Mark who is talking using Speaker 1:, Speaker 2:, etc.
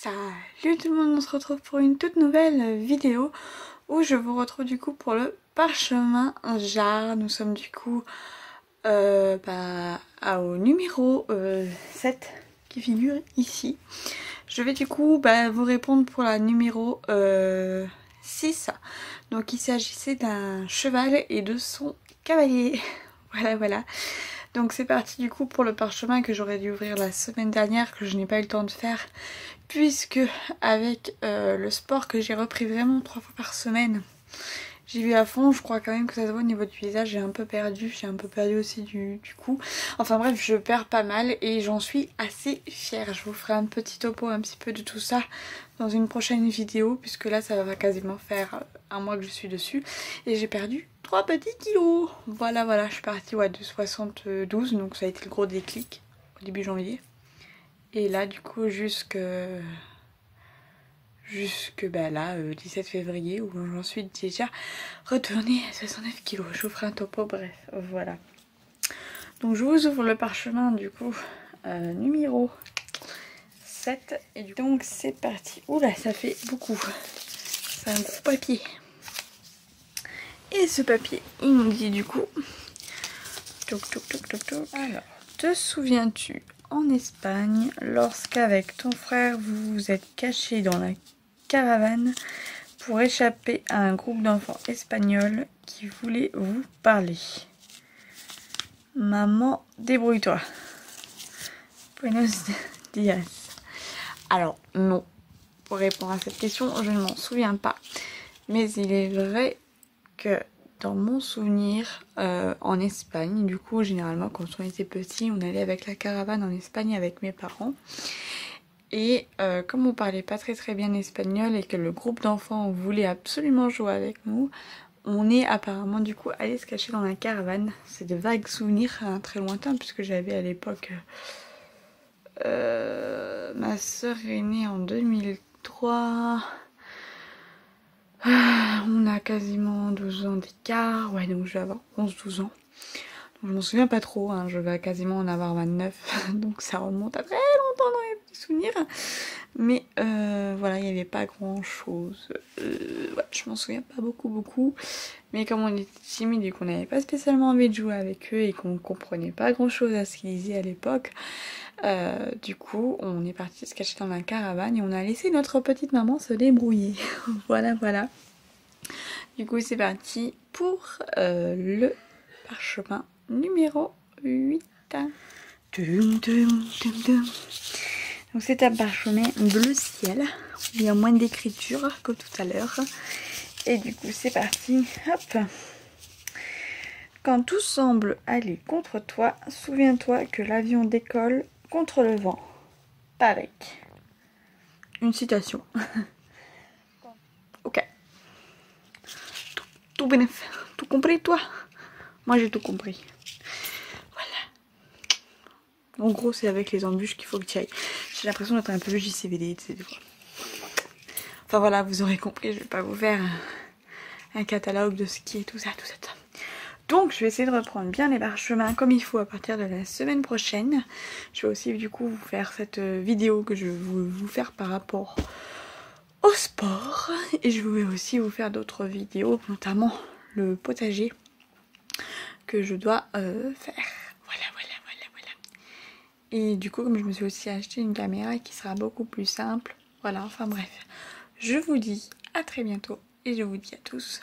Speaker 1: Salut tout le monde, on se retrouve pour une toute nouvelle vidéo où je vous retrouve du coup pour le parchemin jarre. Nous sommes du coup au numéro 7 qui figure ici. Je vais du coup vous répondre pour la numéro 6. Donc il s'agissait d'un cheval et de son cavalier. Voilà. Donc c'est parti du coup pour le parchemin que j'aurais dû ouvrir la semaine dernière, que je n'ai pas eu le temps de faire. Puisque avec le sport que j'ai repris vraiment 3 fois par semaine, j'y vais à fond. Je crois quand même que ça se voit au niveau du visage, j'ai un peu perdu aussi du cou. Enfin bref, je perds pas mal et j'en suis assez fière. Je vous ferai un petit topo un petit peu de tout ça dans une prochaine vidéo, puisque là ça va quasiment faire un mois que je suis dessus et j'ai perdu 3 petits kilos. Voilà, je suis partie de 72, donc ça a été le gros déclic au début janvier. Et là du coup jusque là 17 février où j'en suis déjà retournée à 69 kilos. Je vous ferai un topo, bref, voilà. Donc je vous ouvre le parchemin du coup numéro 7 et donc c'est parti. Oula, ça fait beaucoup. C'est un gros papier. Et ce papier, il nous dit du coup toc. Alors, te souviens-tu en Espagne lorsqu'avec ton frère vous vous êtes caché dans la caravane pour échapper à un groupe d'enfants espagnols qui voulaient vous parler? Maman, débrouille-toi. Buenos dias. Alors non, pour répondre à cette question, je ne m'en souviens pas. Mais il est vrai que dans mon souvenir, en Espagne, du coup, généralement, quand on était petit, on allait avec la caravane en Espagne avec mes parents. Et comme on parlait pas très bien espagnol et que le groupe d'enfants voulait absolument jouer avec nous, on est apparemment du coup allé se cacher dans la caravane. C'est de vagues souvenirs très lointains, puisque j'avais à l'époque... ma soeur est née en 2003... on a quasiment 12 ans d'écart, ouais, donc je vais avoir 11-12 ans. Donc je m'en souviens pas trop, hein, je vais quasiment en avoir 29, donc ça remonte à très longtemps dans les petits souvenirs. Mais voilà, il n'y avait pas grand chose. Ouais, je m'en souviens pas beaucoup. Mais comme on était timide et qu'on n'avait pas spécialement envie de jouer avec eux et qu'on comprenait pas grand chose à ce qu'ils disaient à l'époque, du coup on est parti se cacher dans la caravane et on a laissé notre petite maman se débrouiller. Voilà. Du coup c'est parti pour le parchemin numéro 8. Donc c'est un parchemin bleu ciel, il y a moins d'écriture que tout à l'heure. Et du coup c'est parti, hop. Quand tout semble aller contre toi, souviens-toi que l'avion décolle contre le vent. Pas avec. Une citation. Ok. Tout bénéf. Tout compris toi? Moi j'ai tout compris. Voilà. En gros c'est avec les embûches qu'il faut que tu ailles. J'ai l'impression d'être un peu JCVD, tu sais, des fois. Enfin voilà, vous aurez compris, je vais pas vous faire un catalogue de ce qui est tout ça. Donc je vais essayer de reprendre bien les parchemins comme il faut à partir de la semaine prochaine. Je vais aussi du coup vous faire cette vidéo que je vais vous faire par rapport au sport. Et je vais aussi vous faire d'autres vidéos, notamment le potager que je dois faire. Voilà. Et du coup comme je me suis aussi acheté une caméra qui sera beaucoup plus simple. Voilà, enfin bref. Je vous dis à très bientôt et je vous dis à tous